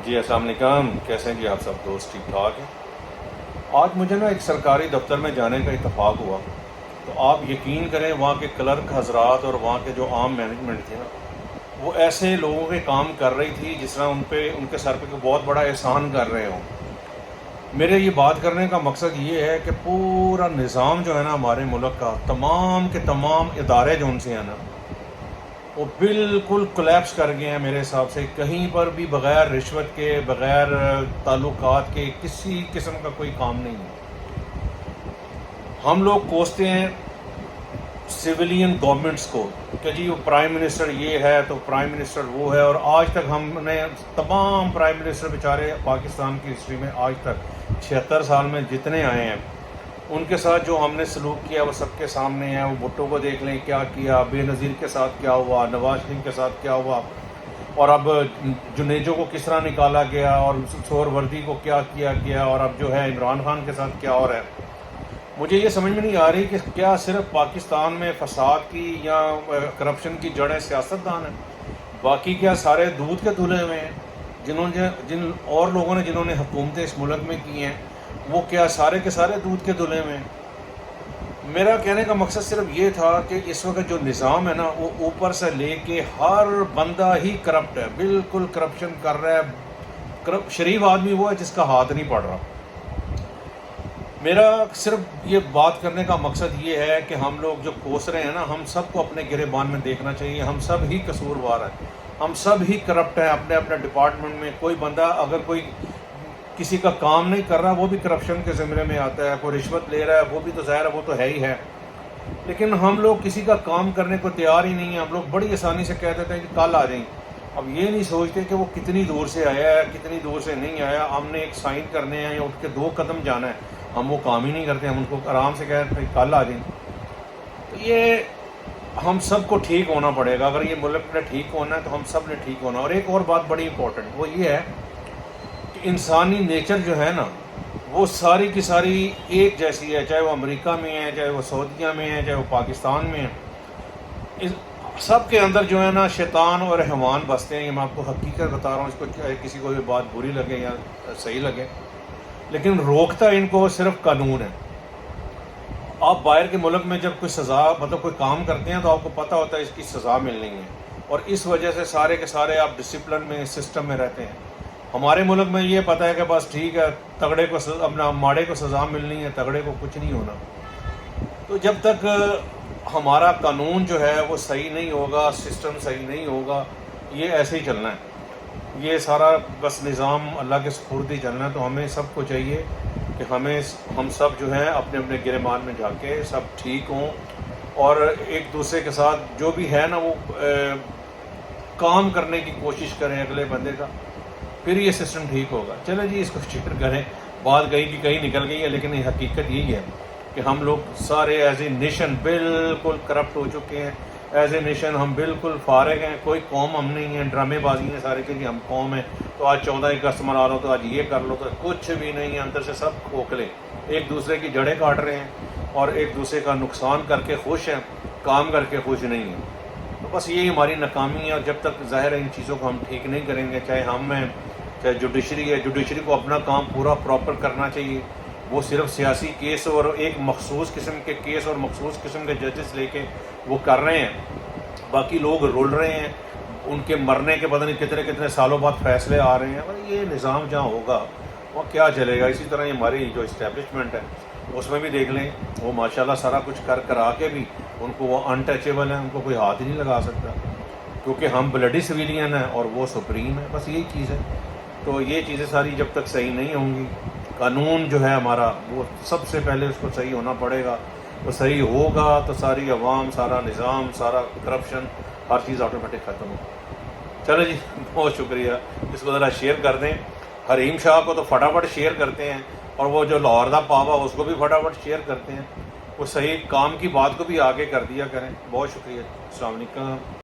جی السلام علیکم، کیسے ہیں جی آپ سب دوست؟ ٹھیک ٹھاک ہیں؟ آج مجھے ایک سرکاری دفتر میں جانے کا اتفاق ہوا، تو آپ یقین کریں وہاں کے کلرک حضرات اور وہاں کے جو عام مینجمنٹ تھی نا، وہ ایسے لوگوں کے کام کر رہی تھی جس طرح ان کے سر پہ کوئی بہت بڑا احسان کر رہے ہوں۔ میرے یہ بات کرنے کا مقصد یہ ہے کہ پورا نظام جو ہے نا ہمارے ملک کا، تمام کے تمام ادارے جو ان سے ہیں نا، وہ بالکل کولیپس کر گئے ہیں میرے حساب سے۔ کہیں پر بھی بغیر رشوت کے، بغیر تعلقات کے کسی قسم کا کوئی کام نہیں ہے۔ ہم لوگ کوستے ہیں سویلین گورنمنٹس کو کہ جی وہ پرائم منسٹر یہ ہے تو پرائم منسٹر وہ ہے، اور آج تک ہم نے تمام پرائم منسٹر بیچارے پاکستان کی ہسٹری میں آج تک 76 سال میں جتنے آئے ہیں، ان کے ساتھ جو ہم نے سلوک کیا وہ سب کے سامنے ہے۔ وہ بھٹو کو دیکھ لیں کیا کیا، بے نظیر کے ساتھ کیا ہوا، نواز شریف کے ساتھ کیا ہوا، اور اب جنیجو کو کس طرح نکالا گیا، اور سہر وردی کو کیا کیا گیا، اور اب جو ہے عمران خان کے ساتھ کیا ہو رہا ہے۔ مجھے یہ سمجھ میں نہیں آ رہی کہ کیا صرف پاکستان میں فساد کی یا کرپشن کی جڑیں سیاستدان ہیں، باقی کیا سارے دودھ کے دھلے ہوئے ہیں؟ جن اور لوگوں نے جنہوں نے حکومتیں اس ملک میں کی ہیں، وہ کیا سارے کے سارے دودھ کے دھلے ہوئے ہیں؟ میرا کہنے کا مقصد صرف یہ تھا کہ اس وقت جو نظام ہے نا، وہ اوپر سے لے کے ہر بندہ ہی کرپٹ ہے، بالکل کرپشن کر رہا ہے۔ شریف آدمی وہ ہے جس کا ہاتھ نہیں پڑ رہا۔ میرا صرف یہ بات کرنے کا مقصد یہ ہے کہ ہم لوگ جو کوس رہے ہیں نا، ہم سب کو اپنے گریبان میں دیکھنا چاہیے۔ ہم سب ہی قصوروار ہیں، ہم سب ہی کرپٹ ہیں اپنے اپنے ڈپارٹمنٹ میں۔ کوئی بندہ اگر کوئی کسی کا کام نہیں کر رہا، وہ بھی کرپشن کے زمرے میں آتا ہے۔ کوئی رشوت لے رہا ہے، وہ بھی تو ظاہر ہے وہ تو ہے ہی ہے۔ لیکن ہم لوگ کسی کا کام کرنے کو تیار ہی نہیں ہیں۔ ہم لوگ بڑی آسانی سے کہہ دیتے ہیں کہ کل آ جائیں۔ اب یہ نہیں سوچتے کہ وہ کتنی دور سے آیا ہے، کتنی دور سے نہیں آیا۔ ہم نے ایک سائن کرنے ہیں یا اٹھ کے 2 قدم جانا ہے، ہم وہ کام ہی نہیں کرتے۔ ہم ان کو آرام سے کہتے ہیں کل آ جائیں۔ تو یہ ہم سب کو ٹھیک ہونا پڑے گا۔ اگر یہ ملک نے ٹھیک ہونا ہے تو ہم سب نے ٹھیک ہونا۔ اور ایک اور بات بڑی امپورٹنٹ، وہ یہ ہے کہ انسانی نیچر جو ہے نا، وہ ساری کی ساری ایک جیسی ہے، چاہے وہ امریکہ میں ہے، چاہے وہ سعودیہ میں ہے، چاہے وہ پاکستان میں ہے۔ سب کے اندر جو ہے نا شیطان اور رحمان بستے ہیں۔ یہ میں آپ کو حقیقت بتا رہا ہوں، اس کو کسی کو یہ بات بری لگے یا صحیح لگے، لیکن روکتا ان کو صرف قانون ہے۔ آپ باہر کے ملک میں جب کوئی سزا کوئی کام کرتے ہیں تو آپ کو پتہ ہوتا ہے اس کی سزا ملنی ہے، اور اس وجہ سے سارے کے سارے آپ ڈسپلن میں، سسٹم میں رہتے ہیں۔ ہمارے ملک میں یہ پتہ ہے کہ بس ٹھیک ہے، تگڑے کو اپنا ماڑے کو سزا ملنی ہے، تگڑے کو کچھ نہیں ہونا۔ تو جب تک ہمارا قانون جو ہے وہ صحیح نہیں ہوگا، سسٹم صحیح نہیں ہوگا، یہ ایسے ہی چلنا ہے۔ یہ سارا بس نظام اللہ کے سپرد ہی چلنا ہے۔ تو ہمیں سب کو چاہیے کہ ہم سب جو ہیں اپنے اپنے گریبان میں جا کے سب ٹھیک ہوں، اور ایک دوسرے کے ساتھ جو بھی ہے نا وہ کام کرنے کی کوشش کریں اگلے بندے کا، پھر یہ سسٹم ٹھیک ہوگا۔ چلیں جی، اس کو شیئر کریں۔ بات کہیں کی کہیں نکل گئی ہے، لیکن یہ حقیقت یہی ہے کہ ہم لوگ سارے ایز اے نیشن بالکل کرپٹ ہو چکے ہیں۔ ایز اے نیشن ہم بالکل فارغ ہیں، کوئی قوم ہم نہیں ہیں۔ ڈرامے بازی ہیں سارے کہ جی ہم قوم ہیں، تو آج 14 اگست منا لو، تو آج یہ کر لو، تو کچھ بھی نہیں ہے۔ اندر سے سب کھوکھلے ایک دوسرے کی جڑیں کاٹ رہے ہیں، اور ایک دوسرے کا نقصان کر کے خوش ہیں، کام کر کے خوش نہیں ہیں۔ تو بس یہی ہماری ناکامی ہے، اور جب تک ظاہر ہے ان چیزوں کو ہم ٹھیک نہیں کریں گے، چاہے ہم ہیں، چاہے جوڈیشری ہے، جوڈیشری کو اپنا کام پورا پراپر کرنا چاہیے۔ وہ صرف سیاسی کیس اور ایک مخصوص قسم کے کیس اور مخصوص قسم کے ججز لے کے وہ کر رہے ہیں، باقی لوگ رول رہے ہیں۔ ان کے مرنے کے پتہ نہیں کتنے کتنے سالوں بعد فیصلے آ رہے ہیں۔ اور یہ نظام جہاں ہوگا وہ کیا چلے گا؟ اسی طرح ہماری جو اسٹیبلشمنٹ ہے اس میں بھی دیکھ لیں، وہ ماشاءاللہ سارا کچھ کرا کے بھی ان کو وہ انٹچیبل ہیں، ان کو کوئی ہاتھ ہی نہیں لگا سکتا، کیونکہ ہم بلڈی سویلین ہیں اور وہ سپریم ہے۔ بس یہی چیز ہے۔ تو یہ چیزیں ساری جب تک صحیح نہیں ہوں گی، قانون جو ہے ہمارا وہ سب سے پہلے اس کو صحیح ہونا پڑے گا۔ وہ صحیح ہوگا تو ساری عوام، سارا نظام، سارا کرپشن، ہر چیز آٹومیٹک ختم ہوگی۔ چلو جی، بہت شکریہ۔ اس کو ذرا شیئر کر دیں۔ حریم شاہ کو تو فٹافٹ شیئر کرتے ہیں، اور وہ جو لاہور دا پاوا اس کو بھی فٹافٹ شیئر کرتے ہیں۔ وہ صحیح کام کی بات کو بھی آگے کر دیا کریں۔ بہت شکریہ۔ السلام علیکم۔